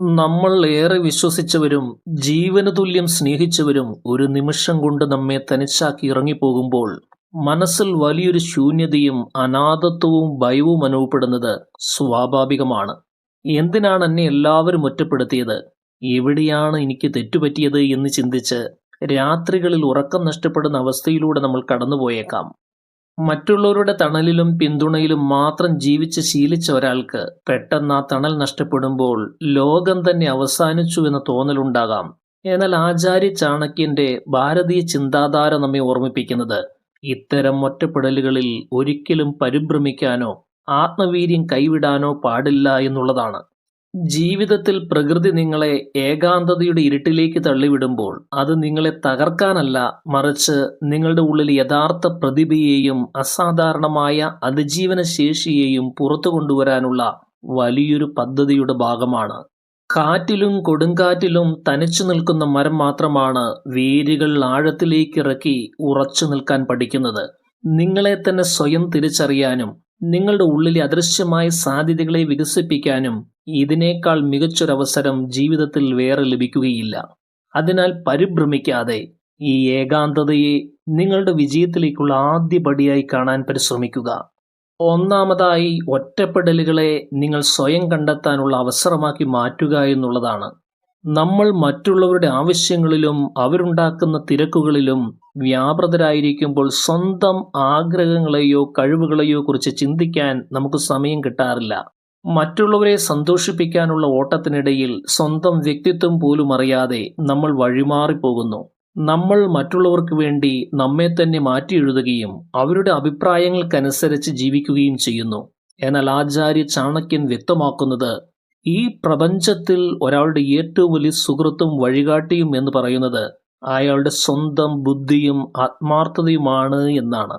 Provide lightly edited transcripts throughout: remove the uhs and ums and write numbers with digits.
നമ്മൾ ഏറെ വിശ്വസിച്ചവരും ജീവന് തുല്യം സ്നേഹിച്ചവരും ഒരു നിമിഷം കൊണ്ട് നമ്മെ തനിച്ചാക്കി ഇറങ്ങിപ്പോകുമ്പോൾ മനസ്സിൽ വലിയൊരു ശൂന്യതയും അനാഥത്വവും ഭയവും അനുഭവപ്പെടുന്നത് സ്വാഭാവികമാണ്. എന്തിനാണ് എന്നെ എല്ലാവരും ഒറ്റപ്പെടുത്തിയത്, എവിടെയാണ് എനിക്ക് തെറ്റുപറ്റിയത് എന്ന് ചിന്തിച്ച് രാത്രികളിൽ ഉറക്കം നഷ്ടപ്പെടുന്ന അവസ്ഥയിലൂടെ നമ്മൾ കടന്നുപോയേക്കാം. മറ്റുള്ളവരുടെ തണലിലും പിന്തുണയിലും മാത്രം ജീവിച്ച് ശീലിച്ച ഒരാൾക്ക് പെട്ടെന്ന് ആ തണൽ നഷ്ടപ്പെടുമ്പോൾ ലോകം തന്നെ അവസാനിച്ചു എന്ന തോന്നലുണ്ടാകാം. എന്നാൽ ആചാര്യ ചാണക്യന്റെ ഭാരതീയ ചിന്താധാര നമ്മെ ഓർമ്മിപ്പിക്കുന്നത് ഇത്തരം ഒറ്റപ്പെടലുകളിൽ ഒരിക്കലും പരിഭ്രമിക്കാനോ ആത്മവീര്യം കൈവിടാനോ പാടില്ല എന്നുള്ളതാണ്. ജീവിതത്തിൽ പ്രകൃതി നിങ്ങളെ ഏകാന്തതയുടെ ഇരുട്ടിലേക്ക് തള്ളിവിടുമ്പോൾ അത് നിങ്ങളെ തകർക്കാനല്ല, മറിച്ച് നിങ്ങളുടെ ഉള്ളിൽ യഥാർത്ഥ പ്രതിഭയെയും അസാധാരണമായ അതിജീവന ശേഷിയെയും പുറത്തു കൊണ്ടുവരാനുള്ള വലിയൊരു പദ്ധതിയുടെ ഭാഗമാണ്. കാറ്റിലും കൊടുങ്കാറ്റിലും തനിച്ചു നിൽക്കുന്ന മരം മാത്രമാണ് വേരുകൾ ആഴത്തിലേക്ക് ഇറക്കി ഉറച്ചു നിൽക്കാൻ പഠിക്കുന്നത്. നിങ്ങളെ തന്നെ സ്വയം തിരിച്ചറിയാനും നിങ്ങളുടെ ഉള്ളിലെ അദൃശ്യമായ സാധ്യതകളെ വികസിപ്പിക്കാനും ഇതിനേക്കാൾ മികച്ചൊരവസരം ജീവിതത്തിൽ വേറെ ലഭിക്കുകയില്ല. അതിനാൽ പരിഭ്രമിക്കാതെ ഈ ഏകാന്തതയെ നിങ്ങളുടെ വിജയത്തിലേക്കുള്ള ആദ്യ പടിയായി കാണാൻ പരിശ്രമിക്കുക. ഒന്നാമതായി, ഒറ്റപ്പെടലുകളെ നിങ്ങൾ സ്വയം കണ്ടെത്താനുള്ള അവസരമാക്കി മാറ്റുക എന്നുള്ളതാണ്. നമ്മൾ മറ്റുള്ളവരുടെ ആവശ്യങ്ങളിലും അവരുണ്ടാക്കുന്ന തിരക്കുകളിലും വ്യാപൃതരായിരിക്കുമ്പോൾ സ്വന്തം ആഗ്രഹങ്ങളെയോ കഴിവുകളെയോ കുറിച്ച് ചിന്തിക്കാൻ നമുക്ക് സമയം കിട്ടാറില്ല. മറ്റുള്ളവരെ സന്തോഷിപ്പിക്കാനുള്ള ഓട്ടത്തിനിടയിൽ സ്വന്തം വ്യക്തിത്വം പോലും അറിയാതെ നമ്മൾ വഴിമാറിപ്പോകുന്നു. നമ്മൾ മറ്റുള്ളവർക്ക് വേണ്ടി നമ്മെ തന്നെ മാറ്റിയെഴുതുകയും അവരുടെ അഭിപ്രായങ്ങൾക്കനുസരിച്ച് ജീവിക്കുകയും ചെയ്യുന്നു. എന്നാൽ ആചാര്യ ചാണക്യൻ വ്യക്തമാക്കുന്നത് ഈ പ്രപഞ്ചത്തിൽ ഒരാളുടെ ഏറ്റവും വലിയ സുഹൃത്തും വഴികാട്ടിയും എന്ന് പറയുന്നത് അയാളുടെ സ്വന്തം ബുദ്ധിയും ആത്മാർത്ഥതയുമാണ് എന്നാണ്.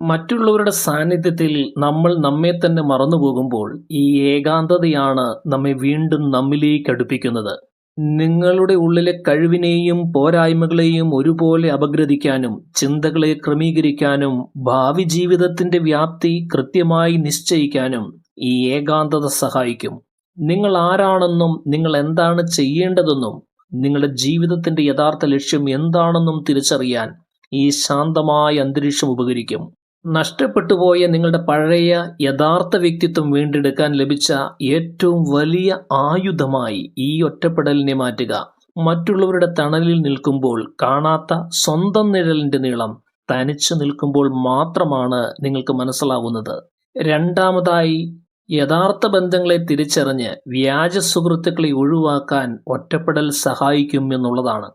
മറ്റുള്ളവരുടെ സാന്നിധ്യത്തിൽ നമ്മൾ നമ്മെ തന്നെ മറന്നുപോകുമ്പോൾ ഈ ഏകാന്തതയാണ് നമ്മെ വീണ്ടും നമ്മിലേക്ക് അടുപ്പിക്കുന്നത്. നിങ്ങളുടെ ഉള്ളിലെ കഴിവിനെയും പോരായ്മകളെയും ഒരുപോലെ അപഗ്രഥിക്കാനും ചിന്തകളെ ക്രമീകരിക്കാനും ഭാവി ജീവിതത്തിന്റെ വ്യാപ്തി കൃത്യമായി നിശ്ചയിക്കാനും ഈ ഏകാന്തത സഹായിക്കും. നിങ്ങൾ ആരാണെന്നും നിങ്ങൾ എന്താണ് ചെയ്യേണ്ടതെന്നും നിങ്ങളുടെ ജീവിതത്തിന്റെ യഥാർത്ഥ ലക്ഷ്യം എന്താണെന്നും തിരിച്ചറിയാൻ ഈ ശാന്തമായ അന്തരീക്ഷം ഉപകരിക്കും. നഷ്ടപ്പെട്ടുപോയ നിങ്ങളുടെ പഴയ യഥാർത്ഥ വ്യക്തിത്വം വീണ്ടെടുക്കാൻ ലഭിച്ച ഏറ്റവും വലിയ ആയുധമായി ഈ ഒറ്റപ്പെടലിനെ മാറ്റുക. മറ്റുള്ളവരുടെ തണലിൽ നിൽക്കുമ്പോൾ കാണാത്ത സ്വന്തം നിഴലിന്റെ നീളം തനിച്ചു നിൽക്കുമ്പോൾ മാത്രമാണ് നിങ്ങൾക്ക് മനസ്സിലാവുന്നത്. രണ്ടാമതായി, യഥാർത്ഥ ബന്ധങ്ങളെ തിരിച്ചറിഞ്ഞ് വ്യാജ സുഹൃത്തുക്കളെ ഒഴിവാക്കാൻ ഒറ്റപ്പെടൽ സഹായിക്കും എന്നുള്ളതാണ്.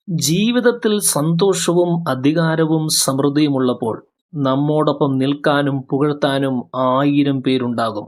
ജീവിതത്തിൽ സന്തോഷവും അധികാരവും സമൃദ്ധിയുമുള്ളപ്പോൾ നമ്മോടൊപ്പം നിൽക്കാനും പുകഴ്ത്താനും 1000 പേരുണ്ടാകും.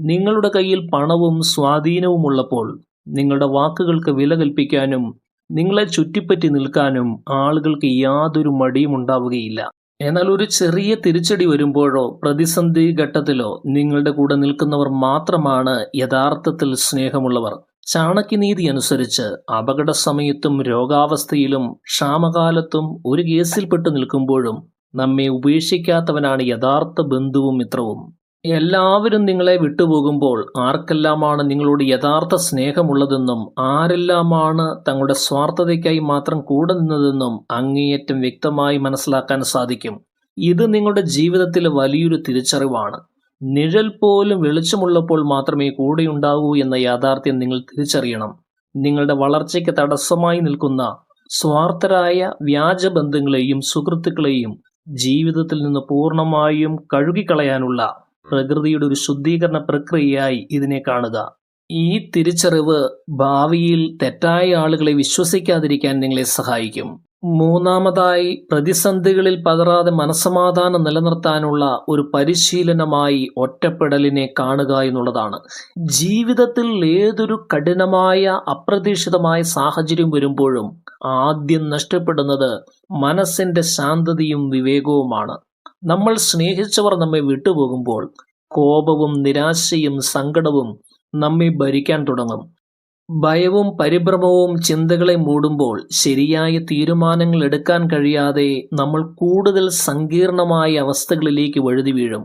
നിങ്ങളുടെ കയ്യിൽ പണവും സ്വാധീനവും ഉള്ളപ്പോൾ നിങ്ങളുടെ വാക്കുകൾക്ക് വില കൽപ്പിക്കാനും നിങ്ങളെ ചുറ്റിപ്പറ്റി നിൽക്കാനും ആളുകൾക്ക് യാതൊരു മടിയും ഉണ്ടാവുകയില്ല. എന്നാൽ ഒരു ചെറിയ തിരിച്ചടി വരുമ്പോഴോ പ്രതിസന്ധി ഘട്ടത്തിലോ നിങ്ങളുടെ കൂടെ നിൽക്കുന്നവർ മാത്രമാണ് യഥാർത്ഥത്തിൽ സ്നേഹമുള്ളവർ. ചാണക്യനീതി അനുസരിച്ച് അപകട സമയത്തും രോഗാവസ്ഥയിലും ക്ഷാമകാലത്തും ഒരു കേസിൽപ്പെട്ടു നിൽക്കുമ്പോഴും നമ്മെ ഉപേക്ഷിക്കാത്തവനാണ് യഥാർത്ഥ ബന്ധുവും മിത്രവും. എല്ലാവരും നിങ്ങളെ വിട്ടുപോകുമ്പോൾ ആർക്കെല്ലാമാണ് നിങ്ങളോട് യഥാർത്ഥ സ്നേഹമുള്ളതെന്നും ആരെല്ലാമാണ് തങ്ങളുടെ സ്വാർത്ഥതയ്ക്കായി മാത്രം കൂടെ നിന്നതെന്നും അങ്ങേയറ്റം വ്യക്തമായി മനസ്സിലാക്കാൻ സാധിക്കും. ഇത് നിങ്ങളുടെ ജീവിതത്തിലെ വലിയൊരു തിരിച്ചറിവാണ്. നിഴൽ പോലും വെളിച്ചമുള്ളപ്പോൾ മാത്രമേ കൂടെയുണ്ടാവൂ എന്ന യാഥാർത്ഥ്യം നിങ്ങൾ തിരിച്ചറിയണം. നിങ്ങളുടെ വളർച്ചയ്ക്ക് തടസ്സമായി നിൽക്കുന്ന സ്വാർത്ഥരായ വ്യാജ ബന്ധങ്ങളെയും സുഹൃത്തുക്കളെയും ജീവിതത്തിൽ നിന്ന് പൂർണ്ണമായും കഴുകിക്കളയാനുള്ള പ്രകൃതിയുടെ ഒരു ശുദ്ധീകരണ പ്രക്രിയയായി ഇതിനെ കാണുക. ഈ തിരിച്ചറിവ് ഭാവിയിൽ തെറ്റായ ആളുകളെ വിശ്വസിക്കാതിരിക്കാൻ നിങ്ങളെ സഹായിക്കും. മൂന്നാമതായി, പ്രതിസന്ധികളിൽ പതറാതെ മനസ്സമാധാനം നിലനിർത്താനുള്ള ഒരു പരിശീലനമായി ഒറ്റപ്പെടലിനെ കാണുക എന്നുള്ളതാണ്. ജീവിതത്തിൽ ഏതൊരു കഠിനമായ അപ്രതീക്ഷിതമായ സാഹചര്യം വരുമ്പോഴും ആദ്യം നഷ്ടപ്പെടുന്നത് മനസ്സിന്റെ ശാന്തതയും വിവേകവുമാണ്. നമ്മൾ സ്നേഹിച്ചവർ നമ്മെ വിട്ടുപോകുമ്പോൾ കോപവും നിരാശയും സങ്കടവും നമ്മെ ഭരിക്കാൻ തുടങ്ങും. ഭയവും പരിഭ്രമവും ചിന്തകളെ മൂടുമ്പോൾ ശരിയായ തീരുമാനങ്ങൾ എടുക്കാൻ കഴിയാതെ നമ്മൾ കൂടുതൽ സങ്കീർണമായ അവസ്ഥകളിലേക്ക് വഴുതി വീഴും.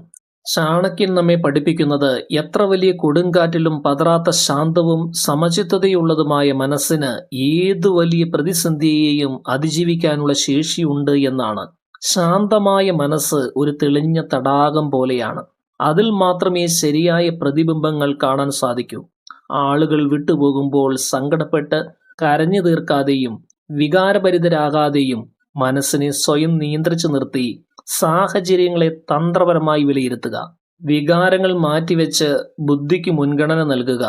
ചാണക്യൻ നമ്മെ പഠിപ്പിക്കുന്നത് എത്ര വലിയ കൊടുങ്കാറ്റിലും പതറാത്ത ശാന്തവും സമചിത്തതയുള്ളതുമായ മനസ്സിന് ഏതു വലിയ പ്രതിസന്ധിയെയും അതിജീവിക്കാനുള്ള ശേഷിയുണ്ട് എന്നാണ്. ശാന്തമായ മനസ്സ് ഒരു തെളിഞ്ഞ തടാകം പോലെയാണ്. അതിൽ മാത്രമേ ശരിയായ പ്രതിബിംബങ്ങൾ കാണാൻ സാധിക്കൂ. ആളുകൾ വിട്ടുപോകുമ്പോൾ സങ്കടപ്പെട്ട് കരഞ്ഞു തീർക്കാതെയും വികാരഭരിതരാകാതെയും മനസ്സിനെ സ്വയം നിയന്ത്രിച്ചു നിർത്തി സാഹചര്യങ്ങളെ തന്ത്രപരമായി വിലയിരുത്തുക. വികാരങ്ങൾ മാറ്റിവെച്ച് ബുദ്ധിക്ക് മുൻഗണന നൽകുക.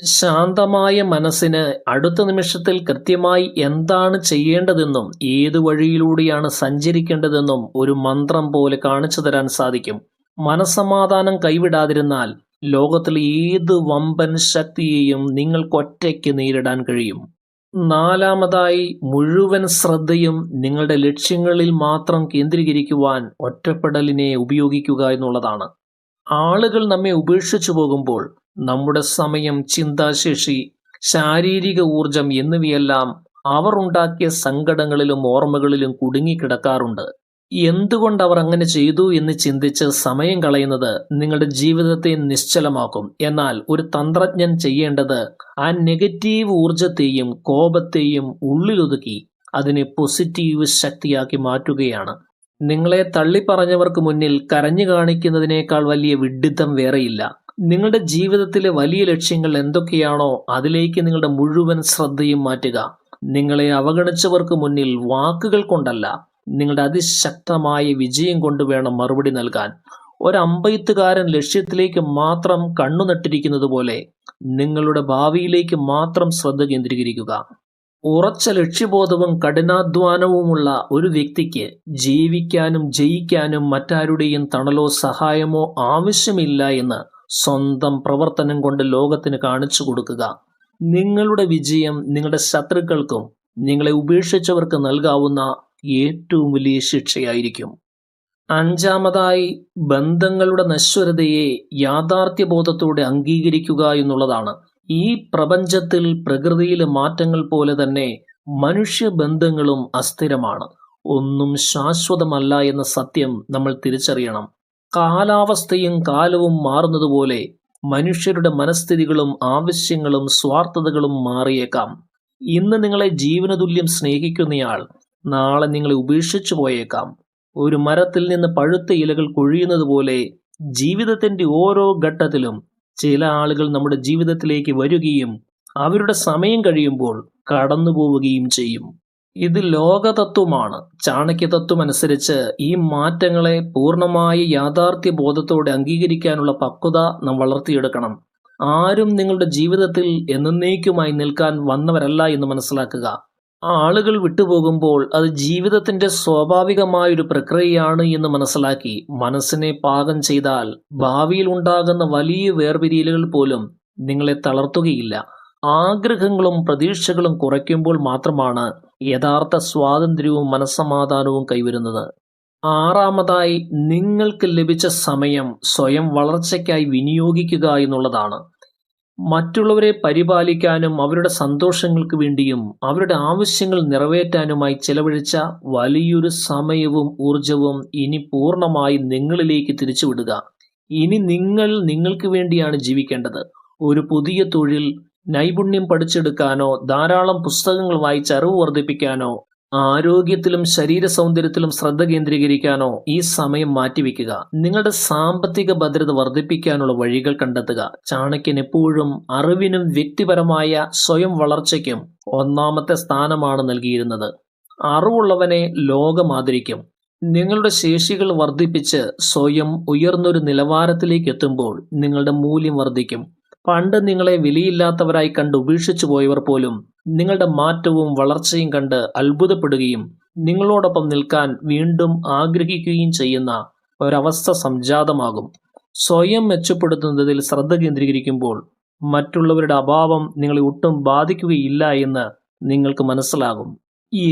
ശാന്തമായ മനസ്സിന് അടുത്ത നിമിഷത്തിൽ കൃത്യമായി എന്താണ് ചെയ്യേണ്ടതെന്നും ഏതു വഴിയിലൂടെയാണ് സഞ്ചരിക്കേണ്ടതെന്നും ഒരു മന്ത്രം പോലെ കാണിച്ചു തരാൻ സാധിക്കും. മനസ്സമാധാനം കൈവിടാതിരുന്നാൽ ലോകത്തിലെ ഏത് വമ്പൻ ശക്തിയെയും നിങ്ങൾക്കൊറ്റയ്ക്ക് നേരിടാൻ കഴിയും. നാലാമതായി, മുഴുവൻ ശ്രദ്ധയും നിങ്ങളുടെ ലക്ഷ്യങ്ങളിൽ മാത്രം കേന്ദ്രീകരിക്കുവാൻ ഒറ്റപ്പെടലിനെ ഉപയോഗിക്കുക എന്നുള്ളതാണ്. ആളുകൾ നമ്മെ ഉപേക്ഷിച്ചു പോകുമ്പോൾ നമ്മുടെ സമയം, ചിന്താശേഷി, ശാരീരിക ഊർജം എന്നിവയെല്ലാം അവർ ഉണ്ടാക്കിയ സങ്കടങ്ങളിലും ഓർമ്മകളിലും കുടുങ്ങിക്കിടക്കാറുണ്ട്. എന്തുകൊണ്ട് അവർ അങ്ങനെ ചെയ്തു എന്ന് ചിന്തിച്ച് സമയം കളയുന്നത് നിങ്ങളുടെ ജീവിതത്തെ നിശ്ചലമാക്കും. എന്നാൽ ഒരു തന്ത്രജ്ഞൻ ചെയ്യേണ്ടത് ആ നെഗറ്റീവ് ഊർജത്തെയും കോപത്തെയും ഉള്ളിലൊതുക്കി അതിനെ പോസിറ്റീവ് ശക്തിയാക്കി മാറ്റുകയാണ്. നിങ്ങളെ തള്ളിപ്പറഞ്ഞവർക്ക് മുന്നിൽ കരഞ്ഞു കാണിക്കുന്നതിനേക്കാൾ വലിയ വിഡ്ഢിത്തം വേറെയില്ല. നിങ്ങളുടെ ജീവിതത്തിലെ വലിയ ലക്ഷ്യങ്ങൾ എന്തൊക്കെയാണോ അതിലേക്ക് നിങ്ങളുടെ മുഴുവൻ ശ്രദ്ധയും മാറ്റുക. നിങ്ങളെ അവഗണിച്ചവർക്ക് മുന്നിൽ വാക്കുകൾ കൊണ്ടല്ല, നിങ്ങളുടെ അതിശക്തമായ വിജയം കൊണ്ട് വേണം മറുപടി നൽകാൻ. ഒരമ്പെയ്ത്തുകാരൻ ലക്ഷ്യത്തിലേക്ക് മാത്രം കണ്ണു നട്ടിരിക്കുന്നത് പോലെ നിങ്ങളുടെ ഭാവിയിലേക്ക് മാത്രം ശ്രദ്ധ കേന്ദ്രീകരിക്കുക. ഉറച്ച ലക്ഷ്യബോധവും കഠിനാധ്വാനവുമുള്ള ഒരു വ്യക്തിക്ക് ജീവിക്കാനും ജയിക്കാനും മറ്റാരുടെയും തണലോ സഹായമോ ആവശ്യമില്ല എന്ന് സ്വന്തം പ്രവർത്തനം കൊണ്ട് ലോകത്തിന് കാണിച്ചു കൊടുക്കുക. നിങ്ങളുടെ വിജയം നിങ്ങളുടെ ശത്രുക്കൾക്കും നിങ്ങളെ ഉപേക്ഷിച്ചവർക്ക് നൽകാവുന്ന ഏറ്റവും വലിയ ശിക്ഷയായിരിക്കും. അഞ്ചാമതായി, ബന്ധങ്ങളുടെ നശ്വരതയെ യാഥാർത്ഥ്യബോധത്തോടെ അംഗീകരിക്കുക എന്നുള്ളതാണ്. ഈ പ്രപഞ്ചത്തിൽ പ്രകൃതിയിലെ മാറ്റങ്ങൾ പോലെ തന്നെ മനുഷ്യബന്ധങ്ങളും അസ്ഥിരമാണ്. ഒന്നും ശാശ്വതമല്ല എന്ന സത്യം നമ്മൾ തിരിച്ചറിയണം. കാലാവസ്ഥയും കാലവും മാറുന്നതുപോലെ മനുഷ്യരുടെ മനസ്ഥിതികളും ആവശ്യങ്ങളും സ്വാർത്ഥതകളും മാറിയേക്കാം. ഇന്ന് നിങ്ങളെ ജീവനതുല്യം സ്നേഹിക്കുന്നയാൾ നാളെ നിങ്ങളെ ഉപേക്ഷിച്ചു പോയേക്കാം. ഒരു മരത്തിൽ നിന്ന് പഴുത്ത ഇലകൾ കൊഴിയുന്നത് പോലെ ജീവിതത്തിന്റെ ഓരോ ഘട്ടത്തിലും ചില ആളുകൾ നമ്മുടെ ജീവിതത്തിലേക്ക് വരികയും അവരുടെ സമയം കഴിയുമ്പോൾ കടന്നു പോവുകയും ചെയ്യും. ഇത് ലോകതത്വമാണ്. ചാണക്യതത്വം അനുസരിച്ച് ഈ മാറ്റങ്ങളെ പൂർണ്ണമായ യാഥാർത്ഥ്യ ബോധത്തോടെ അംഗീകരിക്കാനുള്ള പക്വത നാം വളർത്തിയെടുക്കണം. ആരും നിങ്ങളുടെ ജീവിതത്തിൽ എന്നേക്കുമായി നിൽക്കാൻ വന്നവരല്ല എന്ന് മനസ്സിലാക്കുക. ആളുകൾ വിട്ടുപോകുമ്പോൾ അത് ജീവിതത്തിന്റെ സ്വാഭാവികമായൊരു പ്രക്രിയയാണ് എന്ന് മനസ്സിലാക്കി മനസ്സിനെ പാകം ചെയ്താൽ ഭാവിയിൽ ഉണ്ടാകുന്ന വലിയ വേർപിരിയലുകൾ പോലും നിങ്ങളെ തളർത്തുകയില്ല. ആഗ്രഹങ്ങളും പ്രതീക്ഷകളും കുറയ്ക്കുമ്പോൾ മാത്രമാണ് യഥാർത്ഥ സ്വാതന്ത്ര്യവും മനസ്സമാധാനവും കൈവരുന്നത്. ആറാമതായി, നിങ്ങൾക്ക് ലഭിച്ച സമയം സ്വയം വളർച്ചയ്ക്കായി വിനിയോഗിക്കുക എന്നുള്ളതാണ്. മറ്റുള്ളവരെ പരിപാലിക്കാനും അവരുടെ സന്തോഷങ്ങൾക്ക് വേണ്ടിയും അവരുടെ ആവശ്യങ്ങൾ നിറവേറ്റാനുമായി ചെലവഴിച്ച വലിയൊരു സമയവും ഊർജവും ഇനി പൂർണ്ണമായി നിങ്ങളിലേക്ക് തിരിച്ചുവിടുക. ഇനി നിങ്ങൾക്ക് വേണ്ടിയാണ് ജീവിക്കേണ്ടത്. ഒരു പുതിയ തൊഴിൽ, നൈപുണ്യം പഠിച്ചെടുക്കാനോ ധാരാളം പുസ്തകങ്ങൾ വായിച്ച് അറിവ് വർദ്ധിപ്പിക്കാനോ ആരോഗ്യത്തിലും ശരീര സൗന്ദര്യത്തിലും ശ്രദ്ധ കേന്ദ്രീകരിക്കാനോ ഈ സമയം മാറ്റിവെക്കുക. നിങ്ങളുടെ സാമ്പത്തിക ഭദ്രത വർദ്ധിപ്പിക്കാനുള്ള വഴികൾ കണ്ടെത്തുക. ചാണക്യൻ എപ്പോഴും അറിവിനും വ്യക്തിപരമായ സ്വയം വളർച്ചയ്ക്കും ഒന്നാമത്തെ സ്ഥാനമാണ് നൽകിയിരുന്നത്. അറിവുള്ളവനെ ലോകം ആദരിക്കും. നിങ്ങളുടെ ശേഷികൾ വർദ്ധിപ്പിച്ച് സ്വയം ഉയർന്നൊരു നിലവാരത്തിലേക്ക് എത്തുമ്പോൾ നിങ്ങളുടെ മൂല്യം വർദ്ധിക്കും. പണ്ട് നിങ്ങളെ വിലയില്ലാത്തവരായി കണ്ട് ഉപേക്ഷിച്ചു പോയവർ പോലും നിങ്ങളുടെ മാറ്റവും വളർച്ചയും കണ്ട് അത്ഭുതപ്പെടുകയും നിങ്ങളോടൊപ്പം നിൽക്കാൻ വീണ്ടും ആഗ്രഹിക്കുകയും ചെയ്യുന്ന ഒരവസ്ഥ സംജാതമാകും. സ്വയം മെച്ചപ്പെടുത്തുന്നതിൽ ശ്രദ്ധ കേന്ദ്രീകരിക്കുമ്പോൾ മറ്റുള്ളവരുടെ അഭാവം നിങ്ങളെ ഒട്ടും ബാധിക്കുകയില്ല എന്ന് നിങ്ങൾക്ക് മനസ്സിലാകും.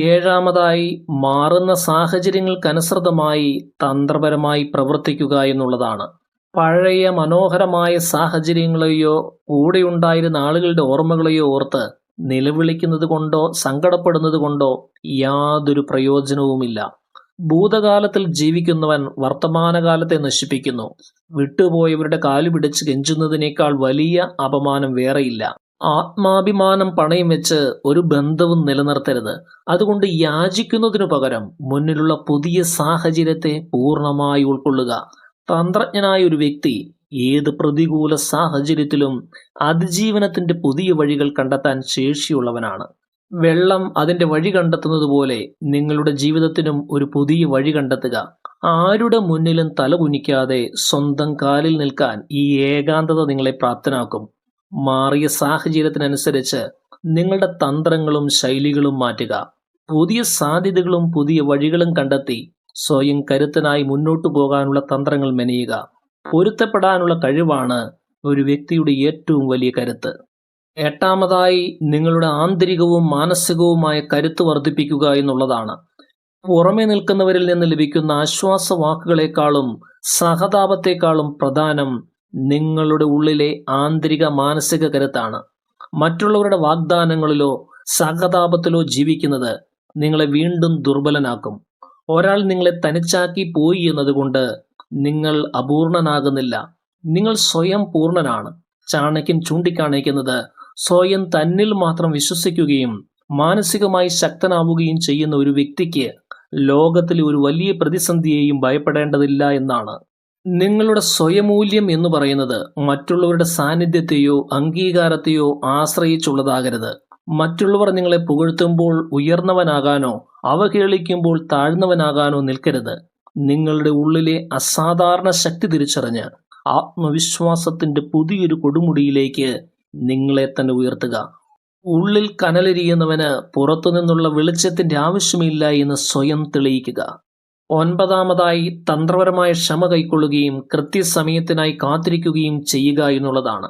ഏഴാമതായി, മാറുന്ന സാഹചര്യങ്ങൾക്കനുസൃതമായി തന്ത്രപരമായി പ്രവർത്തിക്കുക എന്നുള്ളതാണ്. പഴയ മനോഹരമായ സാഹചര്യങ്ങളെയോ കൂടെയുണ്ടായിരുന്ന ആളുകളുടെ ഓർമ്മകളെയോ ഓർത്ത് നിലവിളിക്കുന്നത് കൊണ്ടോ സങ്കടപ്പെടുന്നത് കൊണ്ടോ യാതൊരു പ്രയോജനവുമില്ല. ഭൂതകാലത്തിൽ ജീവിക്കുന്നവൻ വർത്തമാനകാലത്തെ നശിപ്പിക്കുന്നു. വിട്ടുപോയവരുടെ കാലുപിടിച്ച് കെഞ്ചുന്നതിനേക്കാൾ വലിയ അപമാനം വേറെയില്ല. ആത്മാഭിമാനം പണയം വെച്ച് ഒരു ബന്ധവും നിലനിർത്തരുത്. അതുകൊണ്ട് യാചിക്കുന്നതിനു പകരം മുന്നിലുള്ള പുതിയ സാഹചര്യത്തെ പൂർണ്ണമായി ഉൾക്കൊള്ളുക. തന്ത്രജ്ഞനായ ഒരു വ്യക്തി ഏത് പ്രതികൂല സാഹചര്യത്തിലും അതിജീവനത്തിന്റെ പുതിയ വഴികൾ കണ്ടെത്താൻ ശേഷിയുള്ളവനാണ്. വെള്ളം അതിന്റെ വഴി കണ്ടെത്തുന്നത് പോലെ നിങ്ങളുടെ ജീവിതത്തിനും ഒരു പുതിയ വഴി കണ്ടെത്തുക. ആരുടെ മുന്നിലും തലകുനിക്കാതെ സ്വന്തം കാലിൽ നിൽക്കാൻ ഈ ഏകാന്തത നിങ്ങളെ പ്രാപ്തനാക്കും. മാറിയ സാഹചര്യത്തിനനുസരിച്ച് നിങ്ങളുടെ തന്ത്രങ്ങളും ശൈലികളും മാറ്റുക. പുതിയ സാധ്യതകളും പുതിയ വഴികളും കണ്ടെത്തി സ്വയം കരുത്തനായി മുന്നോട്ടു പോകാനുള്ള തന്ത്രങ്ങൾ മെനയുക. പൊരുത്തപ്പെടാനുള്ള കഴിവാണ് ഒരു വ്യക്തിയുടെ ഏറ്റവും വലിയ കരുത്ത്. എട്ടാമതായി, നിങ്ങളുടെ ആന്തരികവും മാനസികവുമായ കരുത്ത് വർദ്ധിപ്പിക്കുക എന്നുള്ളതാണ്. പുറമെ നിൽക്കുന്നവരിൽ നിന്ന് ലഭിക്കുന്ന ആശ്വാസവാക്കുകളെക്കാളും സഹതാപത്തെക്കാളും പ്രധാനം നിങ്ങളുടെ ഉള്ളിലെ ആന്തരിക മാനസിക കരുത്താണ്. മറ്റുള്ളവരുടെ വാഗ്ദാനങ്ങളിലോ സഹതാപത്തിലോ ജീവിക്കുന്നത് നിങ്ങളെ വീണ്ടും ദുർബലനാക്കും. ഒരാൾ നിങ്ങളെ തനിച്ചാക്കി പോയി എന്നതുകൊണ്ട് നിങ്ങൾ അപൂർണനാകുന്നില്ല. നിങ്ങൾ സ്വയം പൂർണ്ണനാണ്. ചാണക്യൻ ചൂണ്ടിക്കാണിക്കുന്നത് സ്വയം തന്നിൽ മാത്രം വിശ്വസിക്കുകയും മാനസികമായി ശക്തനാവുകയും ചെയ്യുന്ന ഒരു വ്യക്തിക്ക് ലോകത്തിലെ ഒരു വലിയ പ്രതിസന്ധിയെയും ഭയപ്പെടേണ്ടതില്ല എന്നാണ്. നിങ്ങളുടെ സ്വയമൂല്യം എന്ന് പറയുന്നത് മറ്റുള്ളവരുടെ സാന്നിധ്യത്തെയോ അംഗീകാരത്തെയോ ആശ്രയിച്ചുള്ളതാകരുത്. മറ്റുള്ളവർ നിങ്ങളെ പുകഴ്ത്തുമ്പോൾ ഉയർന്നവനാകാനോ അവഹേളിക്കുമ്പോൾ താഴ്ന്നവനാകാനോ നിൽക്കരുത്. നിങ്ങളുടെ ഉള്ളിലെ അസാധാരണ ശക്തി തിരിച്ചറിഞ്ഞ് ആത്മവിശ്വാസത്തിന്റെ പുതിയൊരു കൊടുമുടിയിലേക്ക് നിങ്ങളെ തന്നെ ഉയർത്തുക. ഉള്ളിൽ കനലെരിയുന്നവന് പുറത്തുനിന്നുള്ള വെളിച്ചത്തിന്റെ ആവശ്യമില്ല എന്ന് സ്വയം തെളിയിക്കുക. ഒൻപതാമതായി, തന്ത്രപരമായ ക്ഷമ കൈക്കൊള്ളുകയും കൃത്യസമയത്തിനായി കാത്തിരിക്കുകയും ചെയ്യുക എന്നുള്ളതാണ്.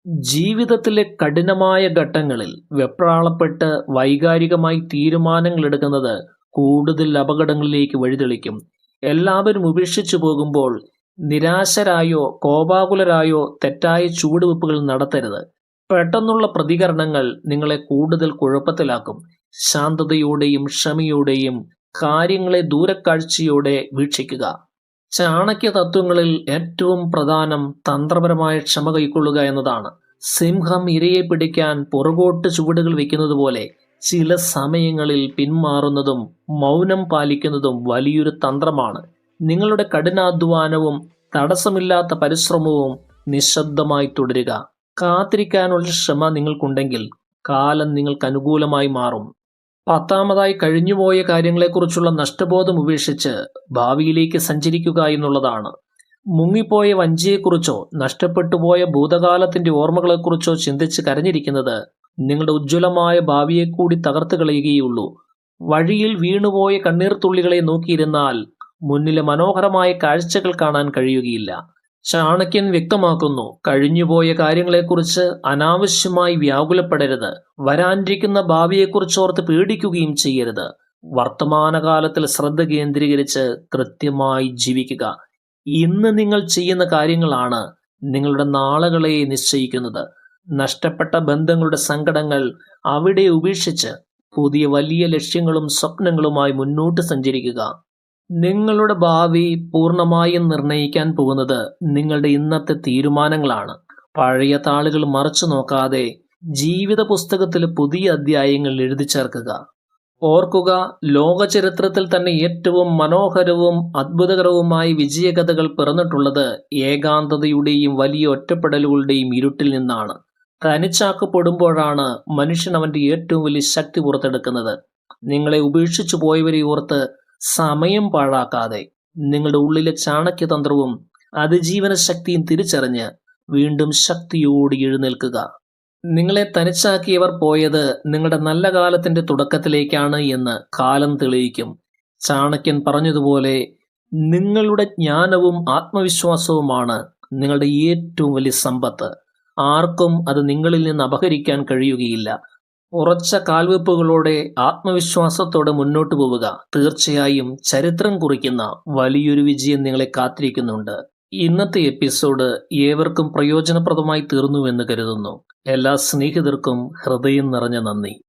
ജീവിതത്തിലെ കഠിനമായ ഘട്ടങ്ങളിൽ വെപ്രാളപ്പെട്ട് വൈകാരികമായി തീരുമാനങ്ങൾ എടുക്കുന്നത് കൂടുതൽ അപകടങ്ങളിലേക്ക് വഴിതെളിക്കും. എല്ലാവരും ഉപേക്ഷിച്ചു പോകുമ്പോൾ നിരാശരായോ കോപാകുലരായോ തെറ്റായ ചുവടുവെപ്പുകൾ നടത്തരുത്. പെട്ടെന്നുള്ള പ്രതികരണങ്ങൾ നിങ്ങളെ കൂടുതൽ കുഴപ്പത്തിലാക്കും. ശാന്തതയോടെയും ക്ഷമയോടെയും കാര്യങ്ങളെ ദൂരക്കാഴ്ചയോടെ വീക്ഷിക്കുക. ചാണക്യ തത്വങ്ങളിൽ ഏറ്റവും പ്രധാനം തന്ത്രപരമായ ക്ഷമ കൈക്കൊള്ളുക എന്നതാണ്. സിംഹം ഇരയെ പിടിക്കാൻ പുറകോട്ട് ചുവടുകൾ വെക്കുന്നത് പോലെ ചില സമയങ്ങളിൽ പിന്മാറുന്നതും മൗനം പാലിക്കുന്നതും വലിയൊരു തന്ത്രമാണ്. നിങ്ങളുടെ കഠിനാധ്വാനവും തടസ്സമില്ലാത്ത പരിശ്രമവും നിശബ്ദമായി തുടരുക. കാത്തിരിക്കാനുള്ള ക്ഷമ നിങ്ങൾക്കുണ്ടെങ്കിൽ കാലം നിങ്ങൾക്ക് അനുകൂലമായി മാറും. പത്താമതായി, കഴിഞ്ഞുപോയ കാര്യങ്ങളെക്കുറിച്ചുള്ള നഷ്ടബോധം ഉപേക്ഷിച്ച് ഭാവിയിലേക്ക് സഞ്ചരിക്കുക എന്നുള്ളതാണ്. മുങ്ങിപ്പോയ വഞ്ചിയെക്കുറിച്ചോ നഷ്ടപ്പെട്ടുപോയ ഭൂതകാലത്തിന്റെ ഓർമ്മകളെക്കുറിച്ചോ ചിന്തിച്ച് കരഞ്ഞിരിക്കുന്നത് നിങ്ങളുടെ ഉജ്ജ്വലമായ ഭാവിയെ കൂടി തകർത്ത് കളയുകയുള്ളൂ. വഴിയിൽ വീണുപോയ കണ്ണീർത്തുള്ളികളെ നോക്കിയിരുന്നാൽ മുന്നിലെ മനോഹരമായ കാഴ്ചകൾ കാണാൻ കഴിയുകയില്ല. ചാണക്യൻ വ്യക്തമാക്കുന്നു, കഴിഞ്ഞുപോയ കാര്യങ്ങളെക്കുറിച്ച് അനാവശ്യമായി വ്യാകുലപ്പെടരുത്. വരാനിരിക്കുന്ന ഭാവിയെക്കുറിച്ചോർത്ത് പേടിക്കുകയും ചെയ്യരുത്. വർത്തമാനകാലത്തിൽ ശ്രദ്ധ കേന്ദ്രീകരിച്ച് കൃത്യമായി ജീവിക്കുക. ഇന്ന് നിങ്ങൾ ചെയ്യുന്ന കാര്യങ്ങളാണ് നിങ്ങളുടെ നാളുകളെ നിശ്ചയിക്കുന്നത്. നഷ്ടപ്പെട്ട ബന്ധങ്ങളുടെ സങ്കടങ്ങൾ അവിടെ ഉപേക്ഷിച്ച് പുതിയ വലിയ ലക്ഷ്യങ്ങളും സ്വപ്നങ്ങളുമായി മുന്നോട്ട് സഞ്ചരിക്കുക. നിങ്ങളുടെ ഭാവി പൂർണ്ണമായും നിർണയിക്കാൻ പോകുന്നത് നിങ്ങളുടെ ഇന്നത്തെ തീരുമാനങ്ങളാണ്. പഴയ താളുകൾ മറച്ചു നോക്കാതെ ജീവിത പുസ്തകത്തിലെ പുതിയ അധ്യായങ്ങൾ എഴുതി ചേർക്കുക. ഓർക്കുക, ലോക ചരിത്രത്തിൽ തന്നെ ഏറ്റവും മനോഹരവും അത്ഭുതകരവുമായ വിജയകഥകൾ പിറന്നിട്ടുള്ളത് ഏകാന്തതയുടെയും വലിയ ഒറ്റപ്പെടലുകളുടെയും ഇരുട്ടിൽ നിന്നാണ്. തനിച്ചാക്കപ്പെടുമ്പോഴാണ് മനുഷ്യൻ അവന്റെ ഏറ്റവും വലിയ ശക്തി പുറത്തെടുക്കുന്നത്. നിങ്ങളെ ഉപേക്ഷിച്ചു പോയവരെ ഓർത്ത് സമയം പാഴാക്കാതെ നിങ്ങളുടെ ഉള്ളിലെ ചാണക്യതന്ത്രവും അതിജീവന ശക്തിയും തിരിച്ചറിഞ്ഞ് വീണ്ടും ശക്തിയോടെ എഴുന്നേൽക്കുക. നിങ്ങളെ തനിച്ചാക്കിയവർ പോയത് നിങ്ങളുടെ നല്ല കാലത്തിന്റെ തുടക്കത്തിലേക്കാണ് എന്ന് കാലം തെളിയിക്കും. ചാണക്യൻ പറഞ്ഞതുപോലെ നിങ്ങളുടെ ജ്ഞാനവും ആത്മവിശ്വാസവുമാണ് നിങ്ങളുടെ ഏറ്റവും വലിയ സമ്പത്ത്. ആർക്കും അത് നിങ്ങളിൽ നിന്ന് അപഹരിക്കാൻ കഴിയുകയില്ല. ഉറച്ച കാൽവെപ്പുകളോടെ ആത്മവിശ്വാസത്തോടെ മുന്നോട്ട് പോവുക. തീർച്ചയായും ചരിത്രം കുറിക്കുന്ന വലിയൊരു വിജയം നിങ്ങളെ കാത്തിരിക്കുന്നുണ്ട്. ഇന്നത്തെ എപ്പിസോഡ് ഏവർക്കും പ്രയോജനപ്രദമായി തീർന്നുവെന്ന് കരുതുന്നു. എല്ലാ സ്നേഹിതർക്കും ഹൃദയം നിറഞ്ഞ നന്ദി.